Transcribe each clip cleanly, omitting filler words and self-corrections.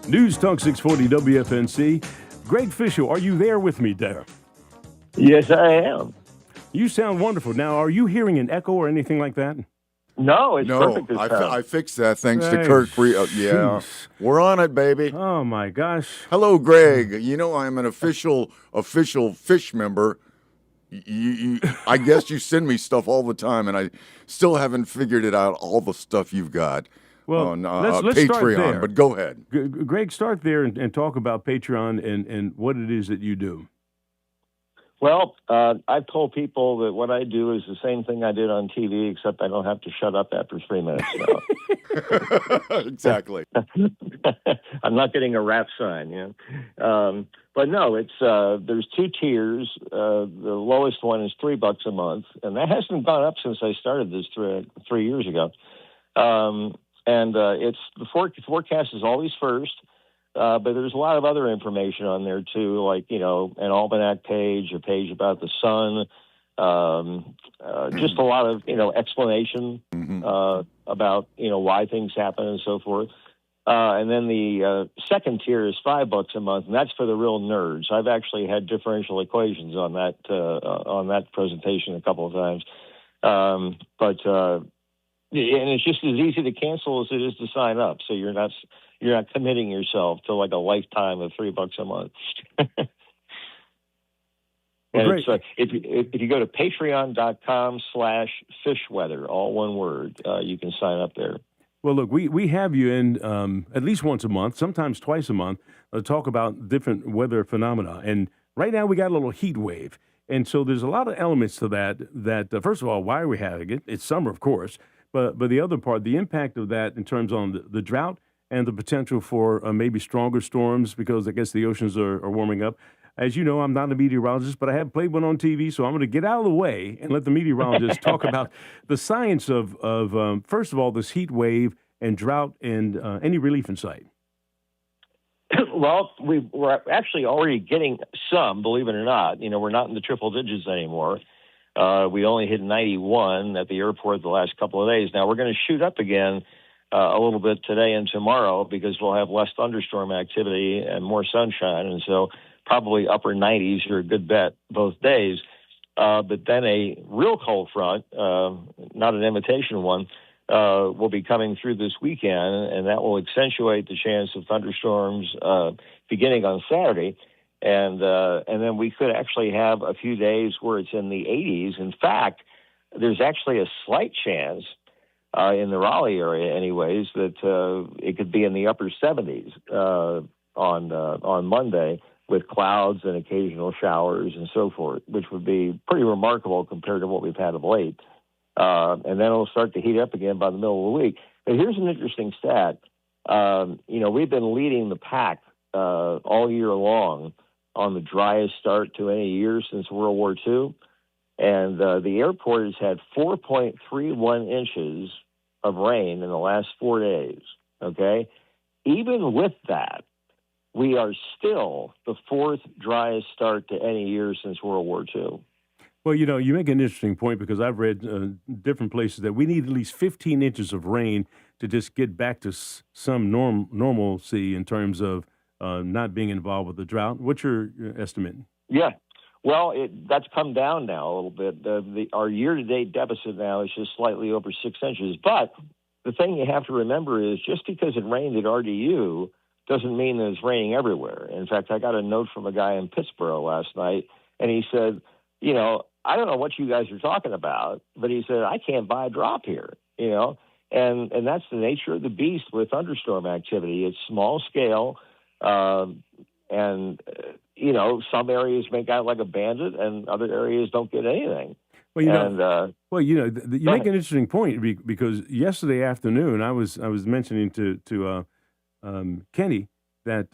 News Talk 640 WFNC. Greg FISHEL, are you there with me, there? Yes, I am. You sound wonderful. Now, are you hearing an echo or anything like that? No, it's perfect this I time. fixed that thanks to Kirk. Yeah, we're on it, baby. Oh, my gosh. Hello, Greg. You know I'm an official fish member. I guess you send me stuff all the time, and I still haven't figured it out, all the stuff you've got on let's Patreon. start there. But go ahead. Greg, start there and talk about Patreon and what it is that you do. Well, I've told people that what I do is the same thing I did on TV, except I don't have to shut up after 3 minutes. Exactly. I'm not getting a rap sign, but no, it's there's 2 tiers. The lowest one is $3 a month, and that hasn't gone up since I started this 3 years ago. It's the forecast is always first. But there's a lot of other information on there too, like, an almanac page, a page about the sun, just a lot of, explanation about, why things happen and so forth. And then the second tier is $5 a month, and that's for the real nerds. I've actually had differential equations on that presentation a couple of times. And it's just as easy to cancel as it is to sign up. So you're not committing yourself to like a lifetime of $3 a month. And it's, if you go to patreon.com/fishweather, all one word, you can sign up there. Well, look, we have you in at least once a month, sometimes twice a month, to talk about different weather phenomena. And right now we got a little heat wave. And so there's a lot of elements to that first of all, why are we having it? It's summer, of course. But the other part, the impact of that in terms on the drought and the potential for maybe stronger storms because I guess the oceans are warming up. As you know, I'm not a meteorologist, but I have played one on TV, so I'm going to get out of the way and let the meteorologists talk about the science of first of all, this heat wave and drought and any relief in sight. Well, we're actually already getting some, believe it or not. We're not in the triple digits anymore. We only hit 91 at the airport the last couple of days. Now, we're going to shoot up again a little bit today and tomorrow because we'll have less thunderstorm activity and more sunshine. And so probably upper 90s are a good bet both days. But then a real cold front, not an imitation one, will be coming through this weekend, and that will accentuate the chance of thunderstorms beginning on Saturday. And then we could actually have a few days where it's in the 80s. In fact, there's actually a slight chance in the Raleigh area anyways, that it could be in the upper 70s on Monday with clouds and occasional showers and so forth, which would be pretty remarkable compared to what we've had of late. And then it'll start to heat up again by the middle of the week. But here's an interesting stat. We've been leading the pack all year long on the driest start to any year since World War II. And the airport has had 4.31 inches of rain in the last 4 days, okay? Even with that, we are still the 4th driest start to any year since World War II. Well, you make an interesting point because I've read different places that we need at least 15 inches of rain to just get back to some normalcy in terms of not being involved with the drought. What's your estimate? Yeah. Well, that's come down now a little bit. Our year-to-date deficit now is just slightly over 6 inches. But the thing you have to remember is just because it rained at RDU doesn't mean that it's raining everywhere. In fact, I got a note from a guy in Pittsburgh last night, and he said, I don't know what you guys are talking about, but he said, I can't buy a drop here, and that's the nature of the beast with thunderstorm activity. It's small scale, and some areas make out like a bandit and other areas don't get anything. Well, you make an interesting point because yesterday afternoon I was mentioning to Kenny that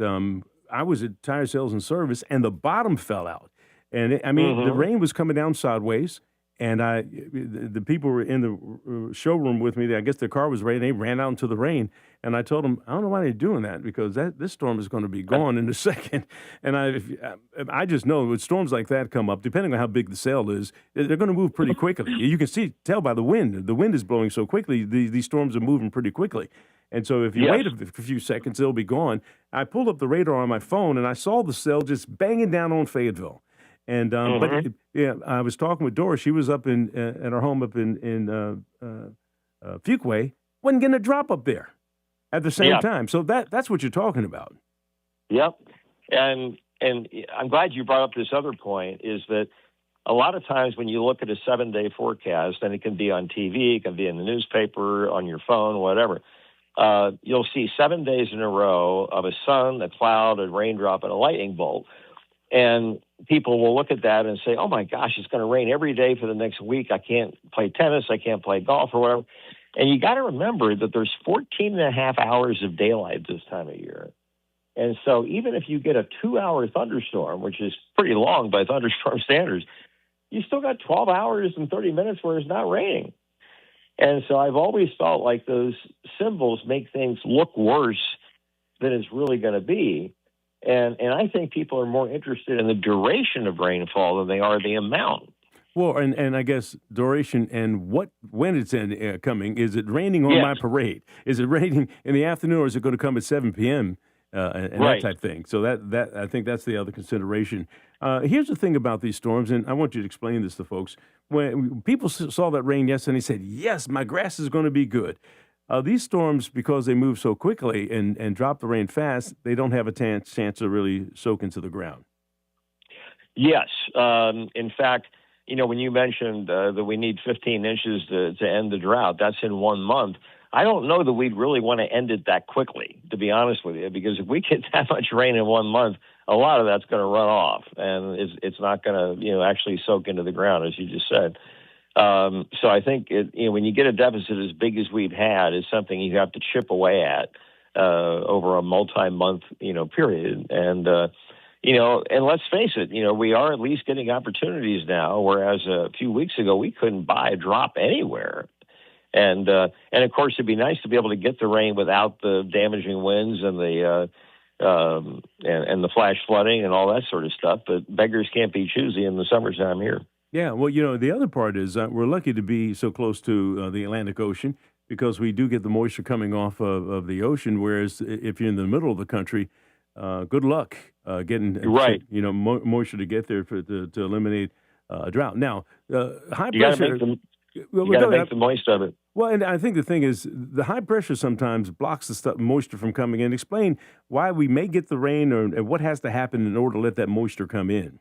I was at Tire Sales and Service and the bottom fell out. And the rain was coming down sideways, And the people were in the showroom with me. I guess their car was ready. They ran out into the rain, and I told them, I don't know why they're doing that, because this storm is going to be gone in a second. And I just know when storms like that come up, depending on how big the sail is, they're going to move pretty quickly. You can tell by the wind. The wind is blowing so quickly. These storms are moving pretty quickly. And so if you wait a few seconds, they'll be gone. I pulled up the radar on my phone, and I saw the sail just banging down on Fayetteville. And I was talking with Doris. She was up at our home up in Fuquay. Wasn't going to drop up there at the same time. So that's what you're talking about. Yep. And I'm glad you brought up this other point, is that a lot of times when you look at a 7-day forecast, and it can be on TV, it can be in the newspaper, on your phone, whatever, you'll see 7 days in a row of a sun, a cloud, a raindrop, and a lightning bolt. And people will look at that and say, oh, my gosh, it's going to rain every day for the next week. I can't play tennis. I can't play golf or whatever. And you got to remember that there's 14 and a half hours of daylight this time of year. And so even if you get a 2-hour thunderstorm, which is pretty long by thunderstorm standards, you still got 12 hours and 30 minutes where it's not raining. And so I've always felt like those symbols make things look worse than it's really going to be. And I think people are more interested in the duration of rainfall than they are the amount. Well, and I guess duration and when it's coming. Is it raining on my parade? Is it raining in the afternoon, or is it going to come at 7 p.m. And that type thing? So that I think that's the other consideration. Here's the thing about these storms, and I want you to explain this to folks. When people saw that rain yesterday, they said, yes, my grass is going to be good. These storms, because they move so quickly and drop the rain fast, they don't have a chance to really soak into the ground. Yes. In fact, when you mentioned that we need 15 inches to end the drought, that's in 1 month. I don't know that we'd really want to end it that quickly, to be honest with you, because if we get that much rain in 1 month, a lot of that's going to run off, and it's not going to, actually soak into the ground, as you just said. So I think when you get a deficit as big as we've had, it's something you have to chip away at over a multi-month period. And and let's face it, we are at least getting opportunities now, whereas a few weeks ago we couldn't buy a drop anywhere. And of course it'd be nice to be able to get the rain without the damaging winds and the and the flash flooding and all that sort of stuff. But beggars can't be choosy in the summertime here. Yeah, well, the other part is we're lucky to be so close to the Atlantic Ocean, because we do get the moisture coming off of the ocean, whereas if you're in the middle of the country, good luck getting moisture to get there to eliminate a drought. Now, high pressure... You got to make the most of it. Well, and I think the thing is, the high pressure sometimes blocks the moisture from coming in. Explain why we may get the rain, and what has to happen in order to let that moisture come in.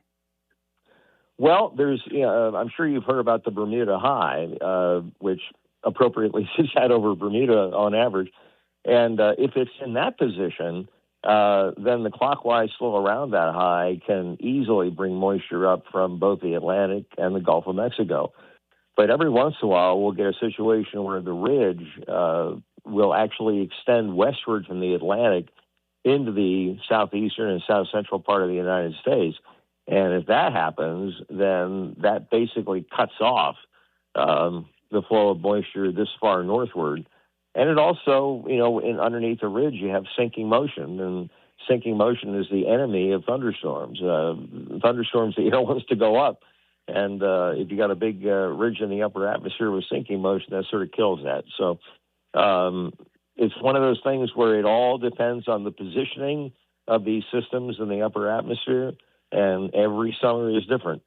Well, there's, I'm sure you've heard about the Bermuda High, which appropriately sits out over Bermuda on average. And if it's in that position, then the clockwise flow around that high can easily bring moisture up from both the Atlantic and the Gulf of Mexico. But every once in a while, we'll get a situation where the ridge will actually extend westward from the Atlantic into the southeastern and south central part of the United States. And if that happens, then that basically cuts off the flow of moisture this far northward. And it also, underneath the ridge, you have sinking motion, and sinking motion is the enemy of thunderstorms. Thunderstorms, the air wants to go up. And if you got a big ridge in the upper atmosphere with sinking motion, that sort of kills that. So it's one of those things where it all depends on the positioning of these systems in the upper atmosphere, and every summer is different.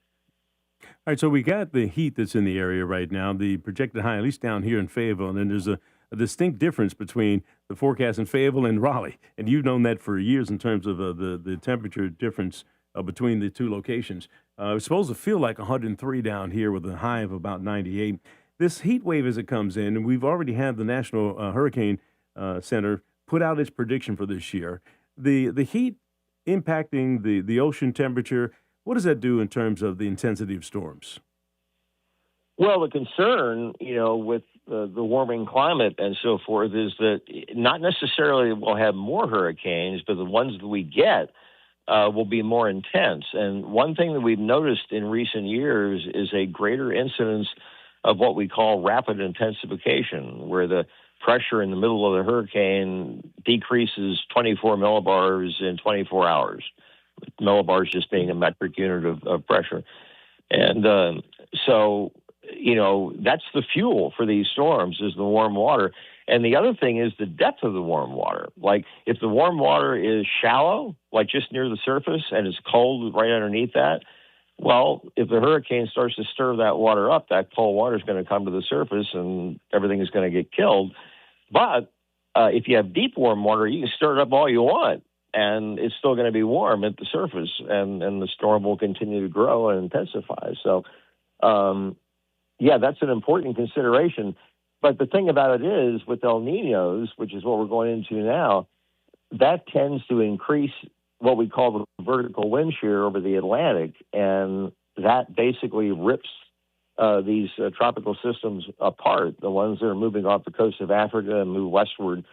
All right, so we got the heat that's in the area right now, the projected high, at least down here in Fayetteville, and then there's a distinct difference between the forecast in Fayetteville and Raleigh. And you've known that for years in terms of the temperature difference between the two locations. It's supposed to feel like 103 down here with a high of about 98. This heat wave as it comes in, and we've already had the National Hurricane Center put out its prediction for this year. The heat impacting the ocean temperature, what does that do in terms of the intensity of storms? Well, the concern, with the warming climate and so forth is that not necessarily we'll have more hurricanes, but the ones that we get will be more intense. And one thing that we've noticed in recent years is a greater incidence of what we call rapid intensification, where the pressure in the middle of the hurricane decreases 24 millibars in 24 hours. Millibars just being a metric unit of pressure. And so, that's the fuel for these storms is the warm water. And the other thing is the depth of the warm water. Like if the warm water is shallow, like just near the surface, and it's cold right underneath that, well, if the hurricane starts to stir that water up, that cold water is going to come to the surface and everything is going to get killed. But if you have deep warm water, you can stir it up all you want, and it's still going to be warm at the surface, and the storm will continue to grow and intensify. So, that's an important consideration. But the thing about it is, with El Niños, which is what we're going into now, that tends to increase what we call the vertical wind shear over the Atlantic, and that basically rips these tropical systems apart, the ones that are moving off the coast of Africa and move westward,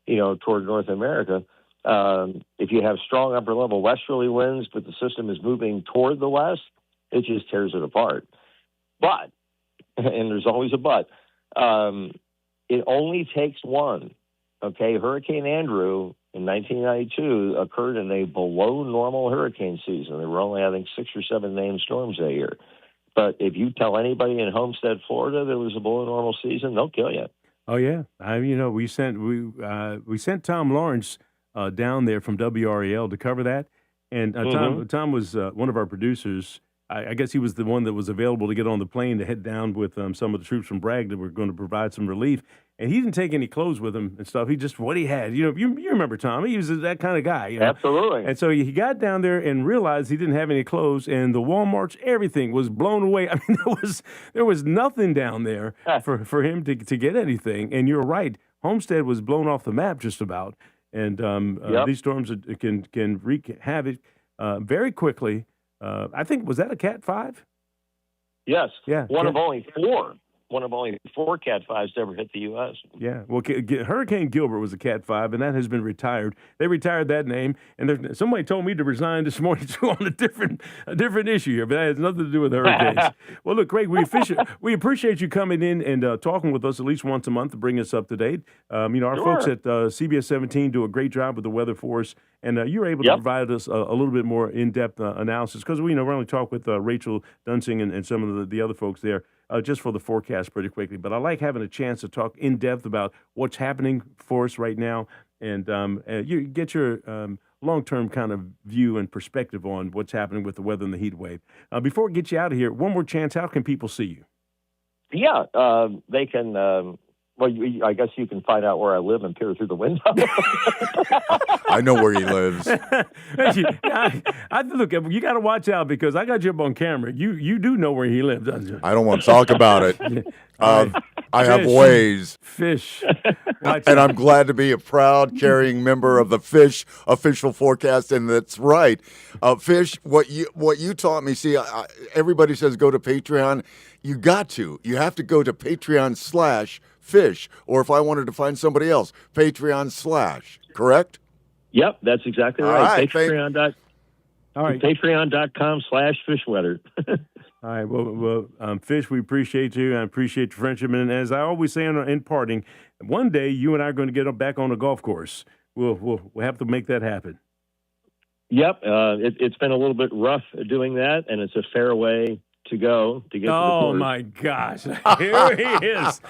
toward North America. If you have strong upper-level westerly winds, but the system is moving toward the west, it just tears it apart. But, and there's always a but, it only takes one. Okay, Hurricane Andrew in 1992 occurred in a below normal hurricane season. There were only, I think, 6 or 7 named storms that year. But if you tell anybody in Homestead, Florida, there was a below normal season, they'll kill you. Oh yeah, we sent Tom Lawrence down there from WRAL to cover that, and Tom was one of our producers. I guess he was the one that was available to get on the plane to head down with some of the troops from Bragg that were going to provide some relief. And he didn't take any clothes with him and stuff. He just what he had. You remember Tom? He was that kind of guy. Absolutely. And so he got down there and realized he didn't have any clothes, and the Walmarts, everything was blown away. I mean, there was nothing down there for him to get anything. And you're right, Homestead was blown off the map just about. And these storms can wreak havoc very quickly. I think, was that a Cat 5? Yes. Yeah. One of only 4 Cat 5s to ever hit the U.S. Yeah. Well, Hurricane Gilbert was a Cat 5, and that has been retired. They retired that name, and somebody told me to resign this morning too on a different issue here, but that has nothing to do with hurricanes. Well, look, Greg, we appreciate you coming in and talking with us at least once a month to bring us up to date. Our folks at CBS 17 do a great job with the weather for us, and you're able to provide us a little bit more in-depth analysis because we only talk with Rachel Dunsing and some of the other folks there. Just for the forecast pretty quickly. But I like having a chance to talk in depth about what's happening for us right now and you get your long-term kind of view and perspective on what's happening with the weather and the heat wave. Before we get you out of here, one more chance. How can people see you? Yeah, they can. I guess you can find out where I live and peer through the window. I know where he lives. Look, you got to watch out because I got you up on camera. You do know where he lives, don't you? I don't want to talk about it. I have ways. Fish. And I'm glad to be a proud carrying member of the Fish official forecast, and that's right. Fish, what you taught me, see, everybody says go to Patreon. You have to go to Patreon/Fish, or if I wanted to find somebody else, Patreon/, correct? Yep, that's exactly right. Patreon.com/fishweather. All right. Well, Fish, we appreciate you. I appreciate your friendship. And as I always say in parting, one day you and I are going to get back on a golf course. We'll have to make that happen. Yep. It's been a little bit rough doing that, and it's a fair way to go to get to the course. Oh, my gosh. Here he is.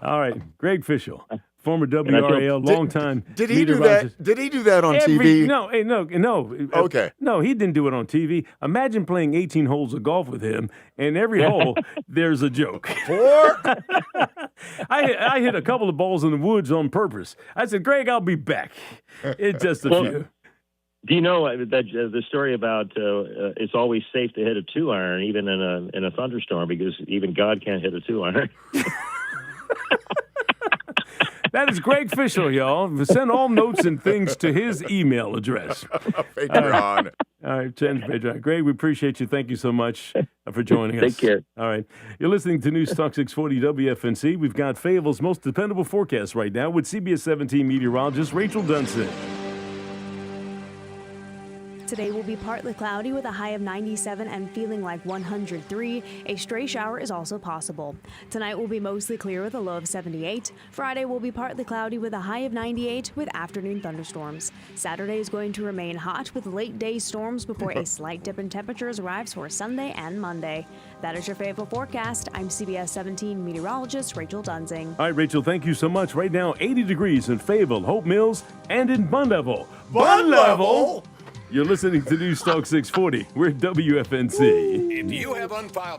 All right. Greg Fishel, former WRAL, long-time. Did he do that? Did he do that on TV? No. Okay. No, he didn't do it on TV. Imagine playing 18 holes of golf with him, and every hole there's a joke. I hit a couple of balls in the woods on purpose. I said, Greg, I'll be back. It's just a few. Do you know that the story about it's always safe to hit a 2-iron even in a thunderstorm because even God can't hit a 2-iron? That is Greg Fishel, y'all. Send all notes and things to his email address. Patreon. All right, Patreon. Greg, we appreciate you. Thank you so much for joining us. Take care. All right. You're listening to News Talk 640 WFNC. We've got Fayetteville's most dependable forecast right now with CBS 17 meteorologist Rachel Dunsing. Today will be partly cloudy with a high of 97 and feeling like 103. A stray shower is also possible. Tonight will be mostly clear with a low of 78. Friday will be partly cloudy with a high of 98 with afternoon thunderstorms. Saturday is going to remain hot with late day storms before a slight dip in temperatures arrives for Sunday and Monday. That is your Fayetteville forecast. I'm CBS 17 meteorologist Rachel Dunsing. All right, Rachel, thank you so much. Right now, 80 degrees in Fayetteville, Hope Mills, and in Bun Level. Bun Level? You're listening to News Talk 640. We're WFNC. If you have unfiled